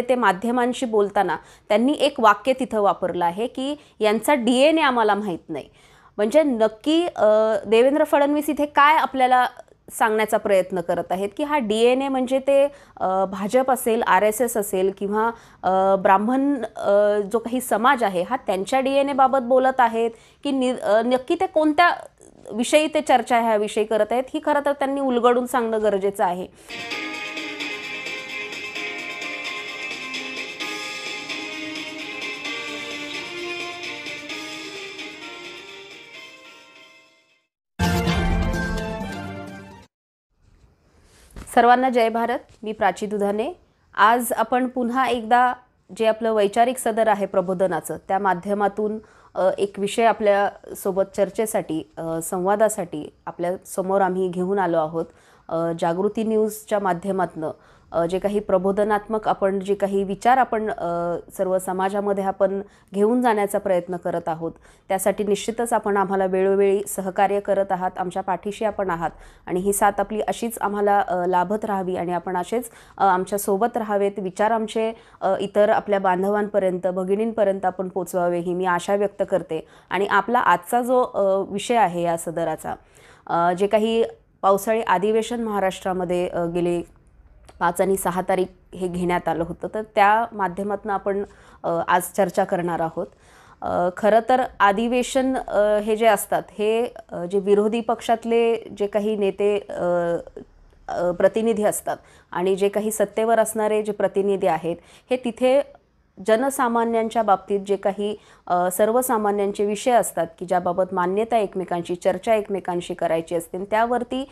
ते माध्यमांशी बोलताना त्यांनी एक वाक्य तिथं वापरलं आहे की यांचा DNA आम्हाला माहीत नाही. म्हणजे नक्की देवेंद्र फडणवीस इथे काय आपल्याला सांगण्याचा प्रयत्न करत आहेत की हा DNA म्हणजे ते भाजप असेल, RSS असेल किंवा ब्राह्मण जो काही समाज आहे हा त्यांच्या DNA बाबत बोलत आहेत की नक्की ते कोणत्या विषयी ते चर्चा ह्या विषयी करत आहेत ही खरं तर त्यांनी उलगडून सांगणं गरजेचं आहे. सर्वांना जय भारत. मी प्राची दुधाने. आज आपण पुन्हा एकदा जे आपलं वैचारिक सदर आहे प्रबोधनाचं त्या माध्यमातून एक विषय आपल्या सोबत चर्चेसाठी संवादासाठी आपल्या समोर आम्ही घेऊन आलो आहोत. जागृती न्यूजच्या माध्यमातून जे काही प्रबोधनात्मक आपण जे काही विचार आपण सर्व समाजामध्ये आपण घेऊन जाण्याचा प्रयत्न करत आहोत त्यासाठी निश्चितच आपण आम्हाला वेळोवेळी सहकार्य करत आहात. आमच्या पाठीशी आपण आहात आणि ही साथ आपली अशीच आम्हाला लाभत राहावी आणि आपण असेच आमच्या सोबत राहावेत. विचार आमचे इतर आपल्या बांधवांपर्यंत भगिनींपर्यंत आपण पोचवावे ही मी आशा व्यक्त करते. आणि आपला आजचा जो विषय आहे या सदराचा जे काही पावसाळी अधिवेशन महाराष्ट्रामध्ये गेले 5 आणि 6 तारीख हे घेण्यात आलं होतं तर त्या माध्यमातून आपण आज चर्चा करणार आहोत. खरं तर अधिवेशन हे जे असतात हे जे विरोधी पक्षातले जे काही नेते प्रतिनिधी असतात आणि जे काही सत्तेवर असणारे जे प्रतिनिधी आहेत हे तिथे जनसामान्यांच्या बाबतीत जे काही सर्वसामान्यांचे विषय असतात की ज्याबाबत मान्यता एकमेकांशी चर्चा एकमेकांशी करायची असते त्यावरती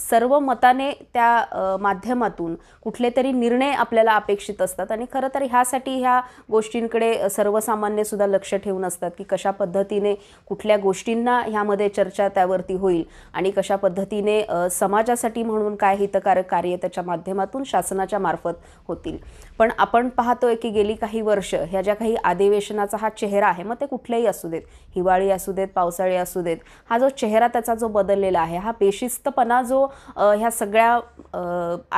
सर्व मताने त्या माध्यमातून कुठले तरी निर्णय आपल्याला अपेक्षित असतात. आणि खरं तर ह्यासाठी ह्या गोष्टींकडे सर्वसामान्य सुद्धा लक्ष ठेवून असतात की कशा पद्धतीने कुठल्या गोष्टींना ह्यामध्ये चर्चा त्यावरती होईल आणि कशा पद्धतीने समाजासाठी म्हणून काय हितकारक कार्य त्याच्या माध्यमातून शासनाच्या मार्फत होतील. पण आपण पाहतोय की गेली काही वर्ष ह्या ज्या काही अधिवेशनाचा हा चेहरा आहे मग ते कुठलेही असू देत, हिवाळी असू देत, पावसाळी असू देत, हा जो चेहरा त्याचा जो बदललेला आहे हा बेशिस्तपणा जो ह्या सगळ्या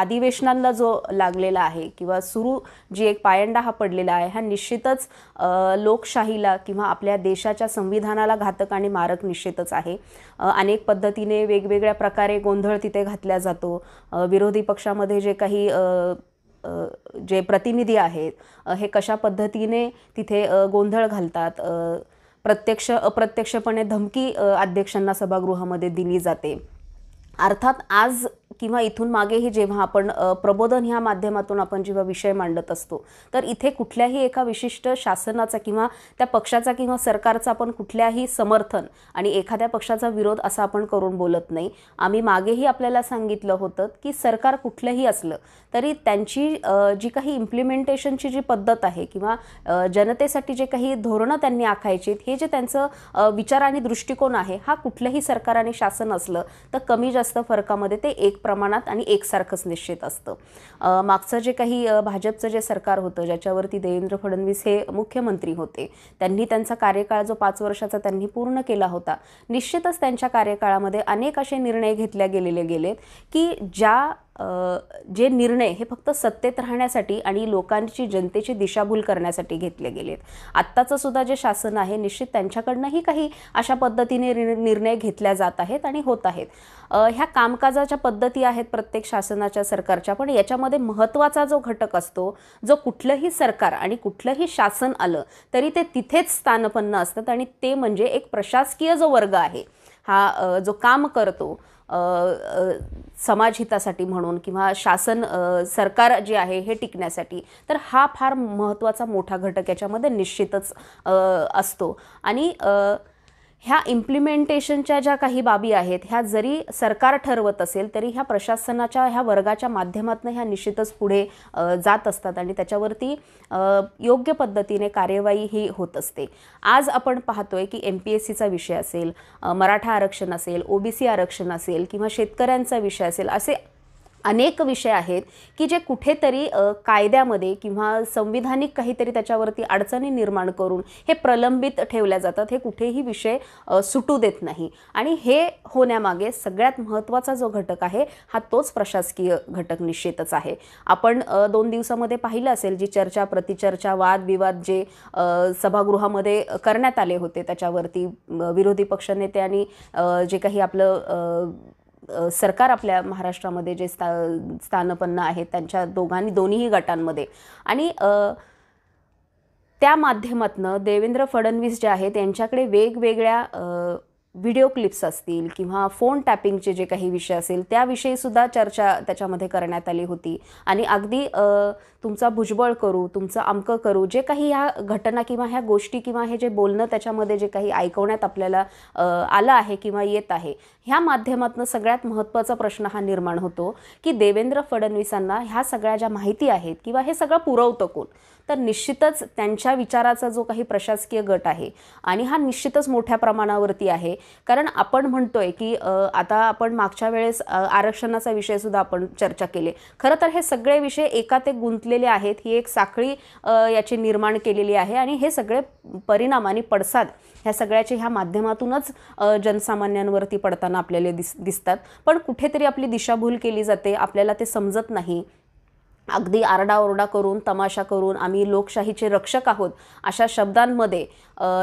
अधिवेशनांना जो लागलेला आहे किंवा सुरू जी एक पायंडा हा पडलेला आहे हा निश्चितच लोकशाहीला किंवा आपल्या देशाच्या संविधानाला घातक आणि मारक निश्चितच आहे. अनेक पद्धतीने वेगवेगळ्या प्रकारे गोंधळ तिथे घातला जातो. विरोधी पक्षामध्ये जे काही जे प्रतिनिधी आहेत हे कशा पद्धतीने तिथे गोंधळ घालतात. प्रत्यक्ष अप्रत्यक्षपणे धमकी अध्यक्षांना सभागृहामध्ये दिली जाते. अर्थात आज किंवा इथून मागेही जेव्हा आपण प्रबोधन ह्या माध्यमातून आपण जेव्हा विषय मांडत असतो तर इथे कुठल्याही एका विशिष्ट शासनाचा किंवा त्या पक्षाचा किंवा सरकारचा आपण कुठल्याही समर्थन आणि एखाद्या पक्षाचा विरोध असा आपण करून बोलत नाही. आम्ही मागेही आपल्याला सांगितलं होतं की सरकार कुठलंही असलं तरी त्यांची जी काही इम्प्लिमेंटेशनची जी पद्धत आहे किंवा जनतेसाठी जे काही धोरणं त्यांनी आखायची हे जे त्यांचं विचार आणि दृष्टिकोन आहे हा कुठलंही सरकार आणि शासन असलं तर कमी जास्त फरकामध्ये ते एक प्रमाणात आणि एकसारखंच निश्चित असतं. मागचं जे काही भाजपचं जे सरकार होतं ज्याच्यावरती देवेंद्र फडणवीस हे मुख्यमंत्री होते त्यांनी त्यांचा कार्यकाळ जो 5 वर्षाचा त्यांनी पूर्ण केला होता निश्चितच त्यांच्या कार्यकाळामध्ये अनेक असे निर्णय घेतले गेलेत की जे निर्णय हे फक्त सत्तेत राहण्यासाठी आणि लोकांची जनतेची दिशाभूल करण्यासाठी घेतले गेलेत. आत्ताचं सुद्धा जे शासन आहे निश्चित त्यांच्याकडनंही काही अशा पद्धतीने निर्णय घेतल्या जात आहेत आणि होत आहेत. ह्या कामकाजाच्या पद्धती आहेत प्रत्येक शासनाच्या सरकारच्या पण याच्यामध्ये महत्त्वाचा जो घटक असतो जो कुठलंही सरकार आणि कुठलंही शासन आलं तरी ते तिथेच स्थानपन्न असतात आणि ते म्हणजे एक प्रशासकीय जो वर्ग आहे हा जो काम करतो समाजहितासाठी म्हणून किंवा शासन सरकार जे आहे हे टिकण्यासाठी तर हा फार महत्त्वाचा मोठा घटक याच्यामध्ये निश्चितच असतो. आणि ह्या इम्प्लिमेंटेशनच्या ज्या काही बाबी आहेत ह्या जरी सरकार ठरवत असेल तरी ह्या प्रशासनाच्या ह्या वर्गाच्या माध्यमातून ह्या निश्चितच पुढे जात असतात आणि त्याच्यावरती योग्य पद्धतीने कार्यवाही ही होत असते. आज आपण पाहतोय की MPSCचा विषय असेल, मराठा आरक्षण असेल, OBC आरक्षण असेल किंवा शेतकऱ्यांचा विषय असेल, असे अनेक विषय आहेत की जे कुठेतरी कायद्यामध्ये किंवा संविधानिक काहीतरी त्याच्यावरती अडचणी निर्माण करून हे प्रलंबित ठेवल्या जातात. हे कुठेही विषय सुटू देत नाही आणि हे होण्यामागे सगळ्यात महत्त्वाचा जो घटक आहे हा तोच प्रशासकीय घटक निश्चितच आहे. आपण 2 दिवसामध्ये पाहिलं असेल जी चर्चा प्रतिचर्चा वादविवाद जे सभागृहामध्ये करण्यात आले होते त्याच्यावरती विरोधी पक्षनेते आणि जे काही आपलं सरकार आपल्या महाराष्ट्रामध्ये जे स्थानपन्न आहेत त्यांच्या दोन्हीही गटांमध्ये आणि त्या माध्यमातनं देवेंद्र फडणवीस जे आहेत त्यांच्याकडे वेगवेगळ्या व्हिडिओ क्लिप्स असतील किंवा फोन टॅपिंगचे जे काही विषय असेल त्याविषयी सुद्धा चर्चा त्याच्यामध्ये करण्यात आली होती आणि अगदी तुमचा भुजबळ करू तुमचं अमकं करू जे काही ह्या घटना किंवा ह्या गोष्टी किंवा हे जे बोलणं त्याच्यामध्ये जे काही ऐकवण्यात आपल्याला आलं आहे किंवा येत आहे ह्या माध्यमातून सगळ्यात महत्त्वाचा प्रश्न हा निर्माण होतो की देवेंद्र फडणवीसांना ह्या सगळ्या ज्या माहिती आहेत किंवा हे सगळं पुरवतं कोण. तर निश्चितच त्यांच्या विचाराचा जो काही प्रशासकीय गट आहे आणि हा निश्चितच मोठ्या प्रमाणावरती आहे. कारण आपण म्हणतोय की आता आपण मागच्या वेळेस आरक्षणाचा विषय सुद्धा आपण चर्चा केली. खरं तर हे सगळे विषय एकात एक गुंतलेले आहेत. ही एक साखळी याची निर्माण केलेली आहे आणि हे सगळे परिणाम आणि पडसाद ह्या सगळ्याचे ह्या माध्यमातूनच जनसामान्यांवरती पडताना आपल्याला दिसतात. पण कुठेतरी आपली दिशाभूल केली जाते. आपल्याला ते समजत नाही. अगदी आरडाओरडा करून तमाशा करून आम्ही लोकशाहीचे रक्षक आहोत अशा शब्दांमध्ये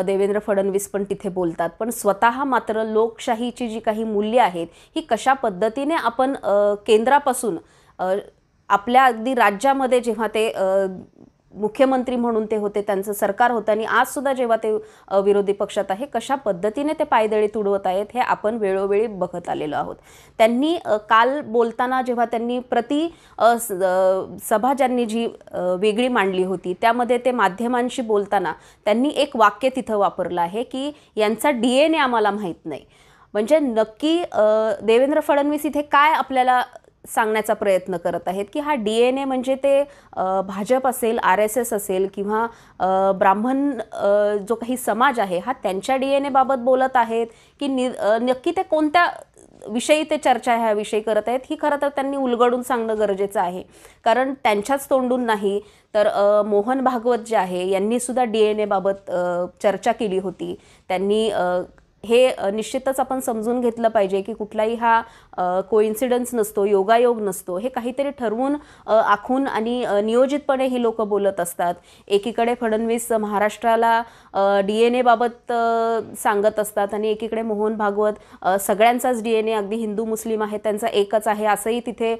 देवेंद्र फडणवीस पण तिथे बोलतात. पण स्वतः मात्र लोकशाहीची जी काही मूल्ये आहेत ही कशा पद्धतीने आपण केंद्रापासून आपल्या अगदी राज्यामध्ये जेव्हा ते मुख्यमंत्री म्हणून ते होते त्यांचं सरकार होतं आणि आज सुद्धा जेव्हा ते विरोधी पक्षात आहे कशा पद्धतीने ते पायदळी तुडवत आहेत हे आपण वेळोवेळी बघत आलेलो आहोत. त्यांनी काल बोलताना जेव्हा त्यांनी सभा ज्यांनी जी वेगळी मांडली होती त्यामध्ये ते माध्यमांशी बोलताना त्यांनी एक वाक्य तिथं वापरलं आहे की यांचा DNA आम्हाला माहीत नाही. म्हणजे नक्की देवेंद्र फडणवीस इथे काय आपल्याला सांगण्याचा प्रयत्न करत आहेत की हा DNA म्हणजे ते भाजप असेल RSS असेल किंवा ब्राह्मण जो काही समाज आहे हा त्यांच्या DNA बाबत बोलत आहेत की नक्की ते कोणत्या विषयी ते चर्चा ह्या विषयी करत आहेत ही खरं तर त्यांनी उलगडून सांगणं गरजेचं आहे. कारण त्यांच्याच तोंडून नाही तर मोहन भागवत जे आहे यांनी सुद्धा DNA बाबत चर्चा केली होती. त्यांनी हे निश्चितच आपण समजून घेतलं पाहिजे की कुठलाही हा कोइन्सिडन्स नसतो योगायोग नसतो. हे काहीतरी ठरवून आखून आणि नियोजितपणे ही लोक बोलत असतात. एकीकडे फडणवीस महाराष्ट्राला DNA बाबत सांगत असतात आणि एकीकडे मोहन भागवत सगळ्यांचाच DNA अगदी हिंदू मुस्लिम आहे त्यांचा एकच आहे असंही तिथे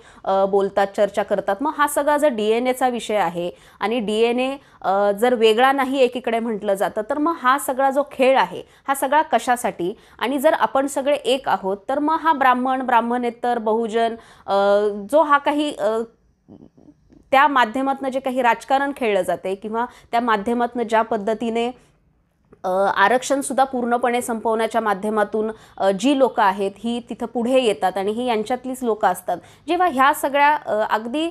बोलतात चर्चा करतात. मग हा सगळा जर DNAचा विषय आहे आणि DNA जर वेगळा नाही एकीकडे म्हटलं जातं तर मग हा सगळा जो खेळ आहे हा सगळा कशासाठी आणि जर आपण सगळे एक आहोत तर मग हा ब्राह्मणेतर बहुजन जो हा काही त्या माध्यमातून जे काही राजकारण खेळलं जाते किंवा त्या माध्यमातून ज्या पद्धतीने आरक्षण सुद्धा पूर्णपणे संपवण्याच्या माध्यमातून जी लोक आहेत ही तिथं पुढे येतात आणि ही यांच्यातलीच लोक असतात. जेव्हा ह्या सगळ्या अगदी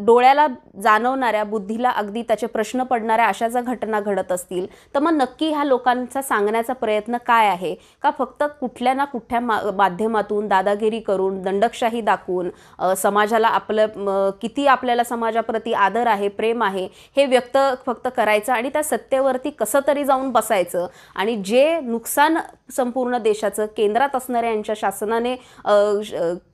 डोळ्याला जाणवणाऱ्या बुद्धीला अगदी त्याचे प्रश्न पडणाऱ्या अशा जर घटना घडत असतील तर मग नक्की ह्या लोकांचा सांगण्याचा प्रयत्न काय आहे का फक्त कुठल्या ना कुठल्या माध्यमातून दादागिरी करून दंडकशाही दाखवून समाजाला आपलं किती आपल्याला समाजाप्रती आदर आहे प्रेम आहे हे व्यक्त फक्त करायचं आणि त्या सत्तेवरती कसं तरी जाऊन बसायचं आणि जे नुकसान संपूर्ण देशाचं केंद्रात असणाऱ्या यांच्या शासनाने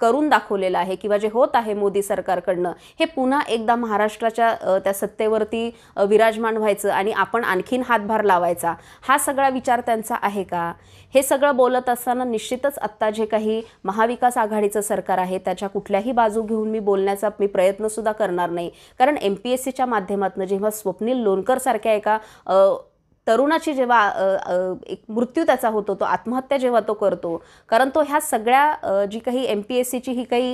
करून दाखवलेलं आहे किंवा जे होत आहे मोदी सरकारकडनं हे पुन्हा एकदा महाराष्ट्राच्या त्या सत्तेवरती विराजमान व्हायचं आणि आपण आणखीन हातभार लावायचा हा सगळा विचार त्यांचा आहे का. हे सगळं बोलत असताना निश्चितच आत्ता जे काही महाविकास आघाडीचं सरकार आहे त्याच्या कुठल्याही बाजू घेऊन मी बोलण्याचा प्रयत्नसुद्धा करणार नाही. कारण MPSCच्या माध्यमातून जेव्हा स्वप्नील लोणकर सारख्या एका तरुणाची जेव्हा एक मृत्यू त्याचा होतो तो आत्महत्या जेव्हा तो करतो कारण तो ह्या सगळ्या जी काही MPSCची ही काही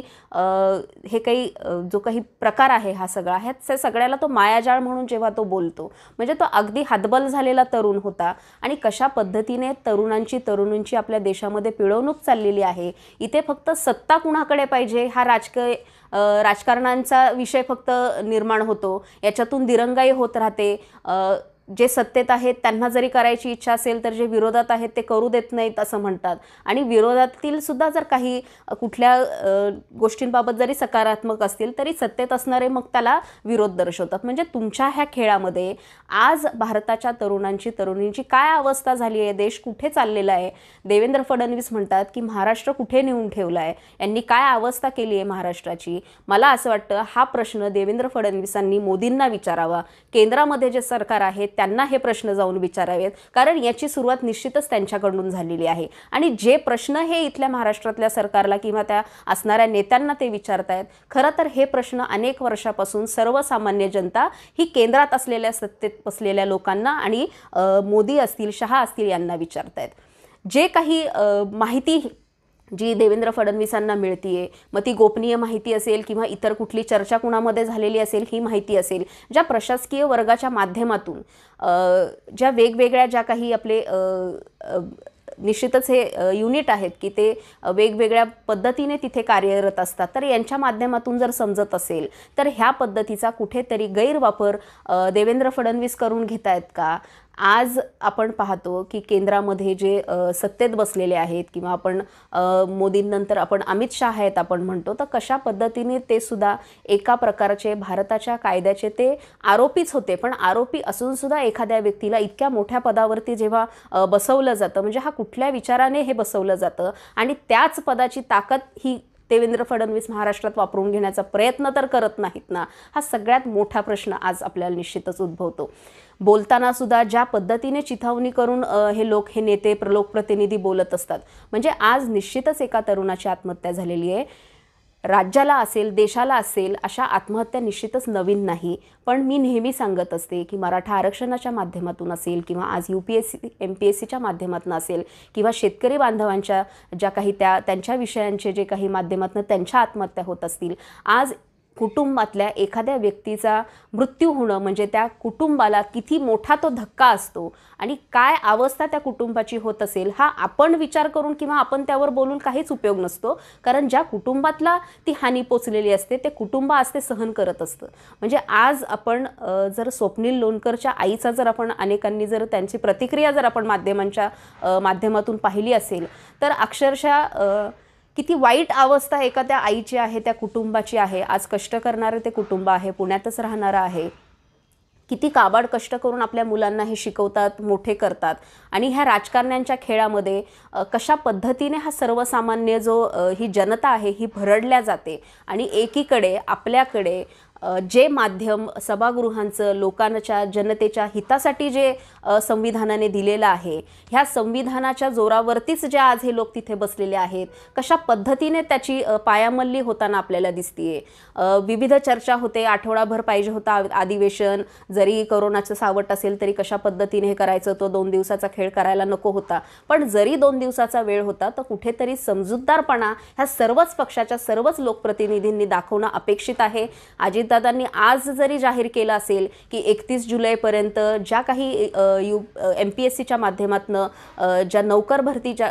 हे काही जो काही प्रकार आहे हा सगळा ह्या सगळ्याला तो मायाजाळ म्हणून जेव्हा तो बोलतो म्हणजे तो अगदी हातबल झालेला तरुण होता आणि कशा पद्धतीने तरुणांची आपल्या देशामध्ये पिळवणूक चाललेली आहे. इथे फक्त सत्ता कुणाकडे पाहिजे हा राजकारणांचा विषय फक्त निर्माण होतो. याच्यातून दिरंगाई होत राहते. जे सत्तेत आहेत त्यांना जरी करायची इच्छा असेल तर जे विरोधात आहेत ते करू देत नाहीत असं म्हणतात. आणि विरोधातील सुद्धा जर काही कुठल्या गोष्टींबाबत जरी सकारात्मक असतील तरी सत्तेत असणारे मग त्याला विरोध दर्शवतात. म्हणजे तुमच्या ह्या खेळामध्ये आज भारताच्या तरुणींची काय अवस्था झाली आहे, देश कुठे चाललेला आहे. देवेंद्र फडणवीस म्हणतात की महाराष्ट्र कुठे नेऊन ठेवला आहे, यांनी काय अवस्था केली आहे महाराष्ट्राची. मला असं वाटतं हा प्रश्न देवेंद्र फडणवीसांनी मोदींना विचारावा. केंद्रामध्ये जे सरकार आहे त्यांना हे प्रश्न जाऊन विचारावेत, कारण याची सुरुवात निश्चितच त्यांच्याकडून झालेली आहे. आणि जे प्रश्न हे इथल्या महाराष्ट्रातल्या सरकारला किंवा त्या असणाऱ्या नेत्यांना ते विचारतायत, खरं तर हे प्रश्न अनेक वर्षापासून सर्वसामान्य जनता ही केंद्रात असलेल्या सत्तेत बसलेल्या लोकांना आणि मोदी असतील, शहा असतील यांना विचारतायत. जे काही माहिती जी देवेंद्र फडणवीसांना मिळतीये, मग ती गोपनीय माहिती असेल किंवा इतर कुठली चर्चा कुणामध्ये झालेली असेल ही माहिती असेल, ज्या प्रशासकीय वर्गाच्या माध्यमातून ज्या वेगवेगळ्या ज्या काही आपले निश्चितच हे युनिट आहेत की ते वेगवेगळ्या पद्धतीने तिथे कार्यरत असतात, तर यांच्या माध्यमातून जर समजत असेल तर ह्या पद्धतीचा कुठेतरी गैरवापर देवेंद्र फडणवीस करून घेत आहेत का. आज आपण पाहतो की केंद्रामध्ये जे सत्तेत बसलेले आहेत किंवा आपण मोदींनंतर आपण अमित शहा आहेत आपण म्हणतो, तर कशा पद्धतीने ते सुद्धा एका प्रकारचे भारताच्या कायद्याचे ते आरोपीच होते. पण आरोपी असून सुद्धा एखाद्या व्यक्तीला इतक्या मोठ्या पदावरती जेव्हा बसवलं जातं, म्हणजे हा कुठल्या विचाराने हे बसवलं जातं आणि त्याच पदाची ताकद ही देवेंद्र फडणवीस महाराष्ट्रात वापरून घेण्याचा प्रयत्न तर करत नाहीत ना, हा सगळ्यात मोठा प्रश्न आज आपल्याला निश्चितच उद्भवतो. बोलताना सुद्धा ज्या पद्धतीने चिथावणी करून हे लोक, हे नेते, लोकप्रतिनिधी बोलत असतात, म्हणजे आज निश्चितच एका तरुणाची आत्महत्या झालेली आहे. राज्याला असेल, देशाला असेल, अशा आत्महत्या निश्चितच नवीन नाही. पण मी नेहमी सांगत असते की मराठा आरक्षणाच्या माध्यमातून असेल किंवा आज UPSC MPSCच्या माध्यमातून असेल किंवा शेतकरी बांधवांच्या ज्या काही त्यांच्या विषयांचे जे काही माध्यमातून त्यांच्या आत्महत्या होत असतील, आज कुटुंबातल्या एखाद्या व्यक्तीचा मृत्यू होणं म्हणजे त्या कुटुंबाला किती मोठा तो धक्का असतो आणि काय अवस्था त्या कुटुंबाची होत असेल, हा आपण विचार करून किंवा आपण त्यावर बोलून काहीच उपयोग नसतो. कारण ज्या कुटुंबातला ती हानी पोचलेली असते ते कुटुंब आज ते सहन करत असतं. म्हणजे आज आपण जर स्वप्नील लोणकरच्या आईचा जर आपण अनेकांनी जर त्यांची प्रतिक्रिया जर आपण माध्यमांच्या माध्यमातून पाहिली असेल तर अक्षरशः किती वाईट अवस्था एखाद्या आईची आहे, त्या कुटुंबाची आहे. आज कष्ट करणारे ते कुटुंब आहे, पुण्यातच राहणारं आहे. किती काबाड कष्ट करून आपल्या मुलांना हे शिकवतात, मोठे करतात आणि ह्या राजकारण्यांच्या खेळामध्ये कशा पद्धतीने हा सर्वसामान्य जो ही जनता आहे ही भरडल्या जाते. आणि एकीकडे आपल्याकडे जे माध्यम सभागृहांचं लोकांच्या जनतेच्या हितासाठी जे संविधानाने दिलेलं आहे, ह्या संविधानाच्या जोरावरतीच जे आज हे लोक तिथे बसलेले आहेत, कशा पद्धतीने त्याची पायामल्ली होताना आपल्याला दिसतीये. विविध चर्चा होते, आठवडाभर पाहिजे होता अधिवेशन, जरी कोरोनाचं सावट असेल तरी कशा पद्धतीने हे करायचं, तो 2 दिवसाचा खेळ करायला नको होता. पण जरी 2 दिवसाचा वेळ होता तर कुठेतरी समजूतदारपणा ह्या सर्वच पक्षाच्या सर्वच लोकप्रतिनिधींनी दाखवणं अपेक्षित आहे. दादांनी आज जरी जाहीर केलं असेल की 31 जुलैपर्यंत ज्या काही MPSCच्या माध्यमातून ज्या नौकर भरतीच्या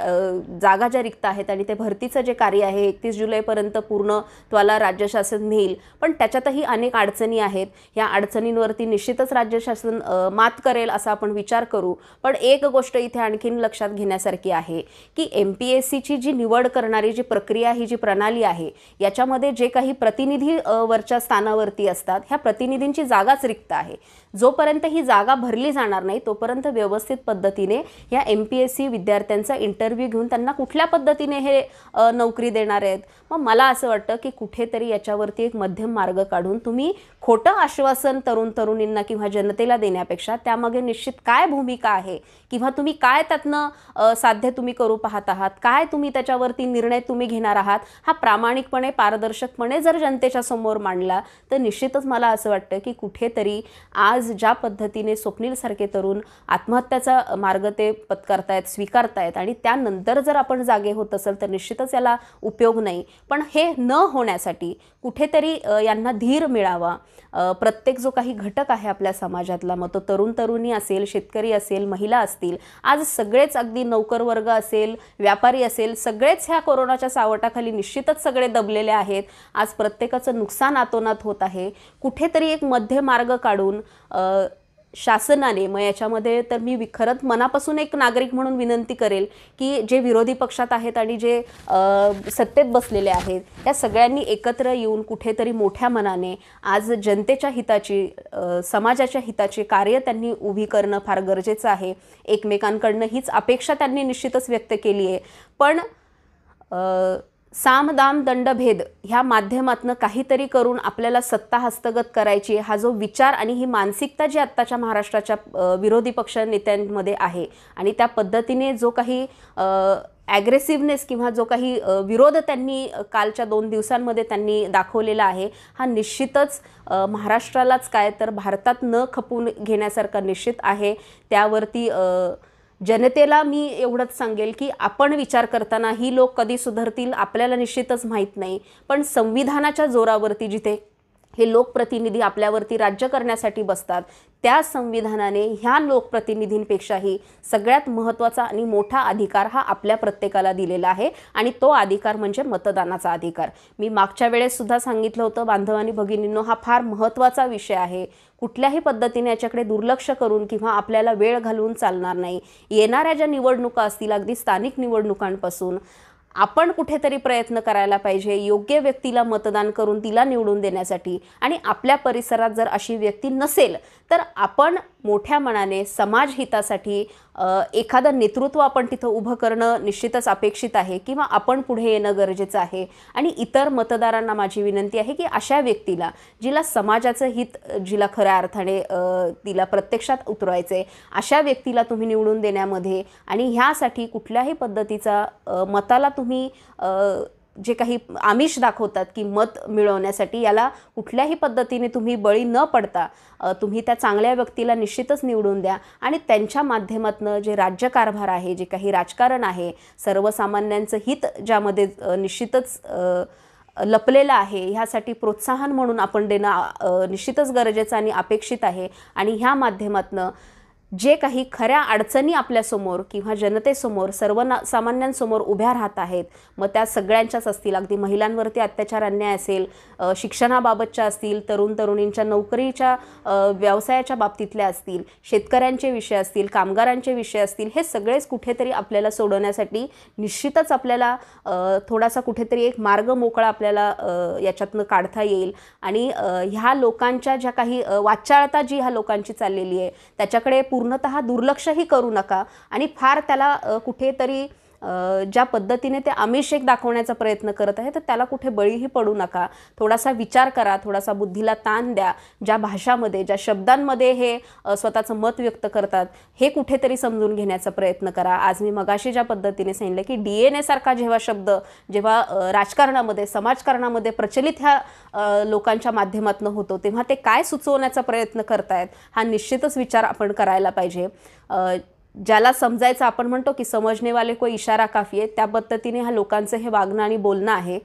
जागा ज्या रिक्त आहेत आणि ते भरतीचं जे कार्य आहे 31 जुलैपर्यंत पूर्ण त्याला राज्य शासन नेईल, पण त्याच्यातही अनेक अडचणी आहेत. या अडचणींवरती निश्चितच राज्य शासन मात करेल असा आपण विचार करू. पण एक गोष्ट इथे आणखीन लक्षात घेण्यासारखी आहे की MPSCची जी निवड करणारी जी प्रक्रिया, ही जी प्रणाली आहे, याच्यामध्ये जे काही प्रतिनिधी वरच्या स्थानावर असतात, ह्या प्रतिनिधींची जागाच रिक्त आहे. जोपर्यंत ही जागा भरली जाणार नाही तोपर्यंत व्यवस्थित पद्धतीने या MPSC विद्यार्थ्यांचा इंटरव्ह्यू घेऊन त्यांना कुठल्या पद्धतीने हे नोकरी देणार आहेत. मग मला असं वाटतं की कुठेतरी याच्यावरती एक मध्यम मार्ग काढून तुम्ही खोटं आश्वासन तरुणींना किंवा जनतेला देण्यापेक्षा त्यामागे निश्चित काय भूमिका आहे किंवा तुम्ही काय त्यातनं साध्य तुम्ही करू पाहत आहात, काय तुम्ही त्याच्यावरती निर्णय तुम्ही घेणार आहात, हा प्रामाणिकपणे पारदर्शकपणे जर जनतेच्या समोर मांडला तर निश्चितच मला असं वाटतं की कुठेतरी आज ज्या पद्धतीने स्वप्नील सारखे तरुण आत्महत्याचा मार्ग ते पत्करतायत, स्वीकारतायत आणि त्यानंतर जर आपण जागे होत असेल तर निश्चितच याला उपयोग नाही. पण हे न होण्यासाठी कुठेतरी यांना धीर मिळावा. प्रत्येक जो काही घटक आहे आपल्या समाजातला, मग तो तरुणी असेल, शेतकरी असेल, महिला असतील, आज सगळेच अगदी नौकर वर्ग असेल, व्यापारी असेल, सगळेच ह्या कोरोनाच्या सावटाखाली निश्चितच सगळे दबलेले आहेत. आज प्रत्येकाचं नुकसान आतोनात होत आहे. कुठेतरी एक मध्य मार्ग काढून शासनाने, मग याच्यामध्ये तर मी खरंच मनापासून एक नागरिक म्हणून विनंती करेल की जे विरोधी पक्षात आहेत आणि जे सत्तेत बसलेले आहेत, त्या सगळ्यांनी एकत्र येऊन कुठेतरी मोठ्या मनाने आज जनतेच्या हिताची, समाजाच्या हिताची कार्य त्यांनी उभी करणं फार गरजेचं आहे. एकमेकांकडनं हीच अपेक्षा त्यांनी निश्चितच व्यक्त केली आहे. पण साम दाम दंडभेद ह्या माध्यमातून काहीतरी करून आपल्याला सत्ता हस्तगत करायची, हा जो विचार आणि ही मानसिकता जी आत्ताच्या महाराष्ट्राच्या विरोधी पक्ष नेत्यांमध्ये आहे आणि त्या पद्धतीने जो काही ॲग्रेसिव्हनेस किंवा जो काही विरोध त्यांनी कालच्या 2 दिवसांमध्ये त्यांनी दाखवलेला आहे, हा निश्चितच महाराष्ट्रालाच काय तर भारतात न खपून घेण्यासारखा निश्चित आहे. त्यावरती जनतेला मी एवढंच सांगेल की आपण विचार करताना ही लोक कधी सुधारतील आपल्याला निश्चितच माहीत नाही, पण संविधानाच्या जोरावरती जिथे हे लोकप्रतिनिधी आपल्यावरती राज्य करण्यासाठी बसतात, त्या संविधानाने ह्या लोकप्रतिनिधींपेक्षाही सगळ्यात महत्त्वाचा आणि मोठा अधिकार हा आपल्या प्रत्येकाला दिलेला आहे आणि तो अधिकार म्हणजे मतदानाचा अधिकार. मी मागच्या वेळेस सुद्धा सांगितलं होतं, बांधवांनी भगिनींनो, हा फार महत्त्वाचा विषय आहे. कुठल्याही पद्धतीने याच्याकडे दुर्लक्ष करून किंवा आपल्याला वेळ घालवून चालणार नाही. येणाऱ्या ज्या निवडणुका असतील, अगदी स्थानिक निवडणुकांपासून आपण कुठेतरी प्रयत्न करायला पाहिजे योग्य व्यक्तीला मतदान करून तिला निवडून देण्यासाठी. आणि आपल्या परिसरात जर अशी व्यक्ती नसेल तर आपण मोठ्या मनाने समाज हितासाठी एखादं नेतृत्व आपण तिथं उभं करणं निश्चितच अपेक्षित आहे किंवा आपण पुढे येणं गरजेचं आहे. आणि इतर मतदारांना माझी विनंती आहे की अशा व्यक्तीला, जिला समाजाचं हित, जिला खऱ्या अर्थाने तिला प्रत्यक्षात उतरवायचं आहे, अशा व्यक्तीला तुम्ही निवडून देण्यामध्ये आणि ह्यासाठी कुठल्याही पद्धतीचा मताला तुम्ही जे काही आमिष दाखवतात की मत मिळवण्यासाठी, याला कुठल्याही पद्धतीने तुम्ही बळी न पडता तुम्ही त्या चांगल्या व्यक्तीला निश्चितच निवडून द्या. आणि त्यांच्या माध्यमातून जे राज्यकारभार आहे, जे काही राजकारण आहे, सर्वसामान्यांचं हित ज्यामध्ये निश्चितच लपलेलं आहे, ह्यासाठी प्रोत्साहन म्हणून आपण देणं निश्चितच गरजेचं आणि अपेक्षित आहे. आणि ह्या माध्यमातून जे काही खऱ्या अडचणी आपल्यासमोर किंवा जनतेसमोर, सर्वसामान्यांसमोर उभ्या राहत आहेत, मग त्या सगळ्यांच्याच असतील, अगदी महिलांवरती अत्याचार अन्याय असेल, शिक्षणाबाबतच्या असतील, तरुण तरुणींच्या नोकरीच्या व्यवसायाच्या बाबतीतल्या असतील, शेतकऱ्यांचे विषय असतील, कामगारांचे विषय असतील, हे सगळेच कुठेतरी आपल्याला सोडवण्यासाठी निश्चितच आपल्याला थोडासा कुठेतरी एक मार्ग मोकळा आपल्याला याच्यातनं काढता येईल. आणि ह्या लोकांच्या ज्या काही वाचाळता जी ह्या लोकांची चाललेली आहे त्याच्याकडे पूर्णतः दुर्लक्षही करू नका आणि फार त्याला कुठेतरी ज्या पद्धतीने ते आमिष एक दाखवण्याचा प्रयत्न करत आहे तर त्याला कुठे बळीही पडू नका. थोडासा विचार करा, थोडासा बुद्धीला ताण द्या. ज्या भाषामध्ये, ज्या शब्दांमध्ये हे स्वतःचं मत व्यक्त करतात हे कुठेतरी समजून घेण्याचा प्रयत्न करा. आज मी मगाशी ज्या पद्धतीने सांगितलं की DNA सारखा जेव्हा शब्द जेव्हा राजकारणामध्ये, समाजकारणामध्ये प्रचलित ह्या लोकांच्या माध्यमातून होतो, तेव्हा ते काय सुचवण्याचा प्रयत्न करतायत हा निश्चितच विचार आपण करायला पाहिजे. ज्याला समजायचं, आपण म्हणतो की समजने वाले कोई इशारा काफी आहे, त्या पद्धतीने ह्या लोकांचं हे वागणं आणि बोलणं आहे.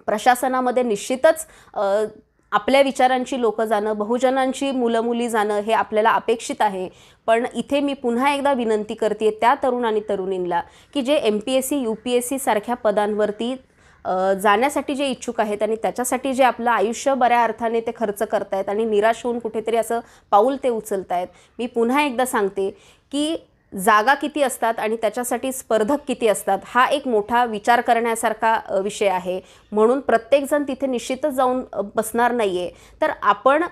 प्रशासनामध्ये निश्चितच आपल्या विचारांची लोकं जाणं, बहुजनांची मुलं मुली जाणं हे आपल्याला अपेक्षित आहे. पण इथे मी पुन्हा एकदा विनंती करते त्या तरुण आणि तरुणींना की जे MPSC UPSC सारख्या पदांवरती जाण्यासाठी जे इच्छुक आहेत आणि त्याच्यासाठी जे आपलं आयुष्य बऱ्या अर्थाने ते खर्च करतायत आणि निराश होऊन कुठेतरी असं पाऊल ते उचलतायत, मी पुन्हा एकदा सांगते की जागा किती असतात आणि त्याच्यासाठी स्पर्धक किती असतात हा एक मोठा विचार करण्यासारखा विषय आहे. म्हणून प्रत्येकजण तिथे निश्चितच जाऊन बसणार नाही आहे. तर आपण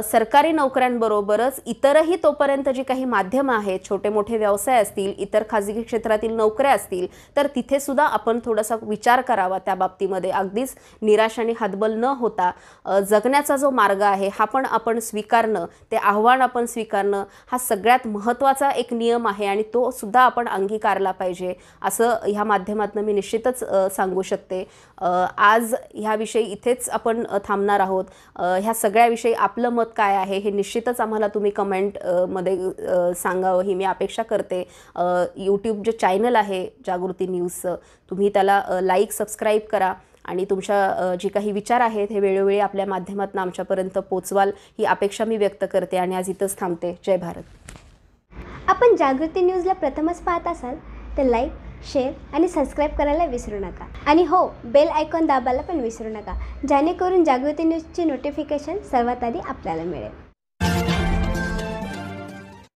सरकारी नोकऱ्यांबरोबरच इतरही तोपर्यंत जी काही माध्यमं आहेत, छोटे मोठे व्यवसाय असतील, इतर खाजगी क्षेत्रातील नोकऱ्या असतील, तर तिथे सुद्धा आपण थोडासा विचार करावा त्या बाबतीमध्ये. अगदीच निराश आणि हतबल न होता जगण्याचा जो मार्ग आहे हा पण आपण स्वीकारणं, ते आव्हान आपण स्वीकारणं हा सगळ्यात महत्त्वाचा एक नियम आहे आणि तो सुद्धा आपण अंगीकारला पाहिजे असं ह्या माध्यमातून मी निश्चितच सांगू शकते. आज ह्याविषयी इथेच आपण थांबणार आहोत. ह्या सगळ्याविषयी आपलं मत काय आहे हे निश्चितच आम्हाला तुम्ही कमेंटमध्ये सांगावं ही मी अपेक्षा करते. यूट्यूब जे चॅनल आहे जागृती न्यूजचं, तुम्ही त्याला लाईक सबस्क्राईब करा आणि तुमच्या जे काही विचार आहेत हे वेळोवेळी आपल्या माध्यमातून आमच्यापर्यंत पोचवाल ही अपेक्षा मी व्यक्त करते आणि आज इथंच थांबते. जय भारत. आपण जागृती न्यूजला प्रथमच पाहत असाल तर लाईक, शेअर आणि सबस्क्राईब करायला विसरू नका. आणि हो, बेल आयकॉन दाबायला पण विसरू नका, जेणेकरून जागृती न्यूजची नोटिफिकेशन सर्वात आधी आपल्याला मिळेल.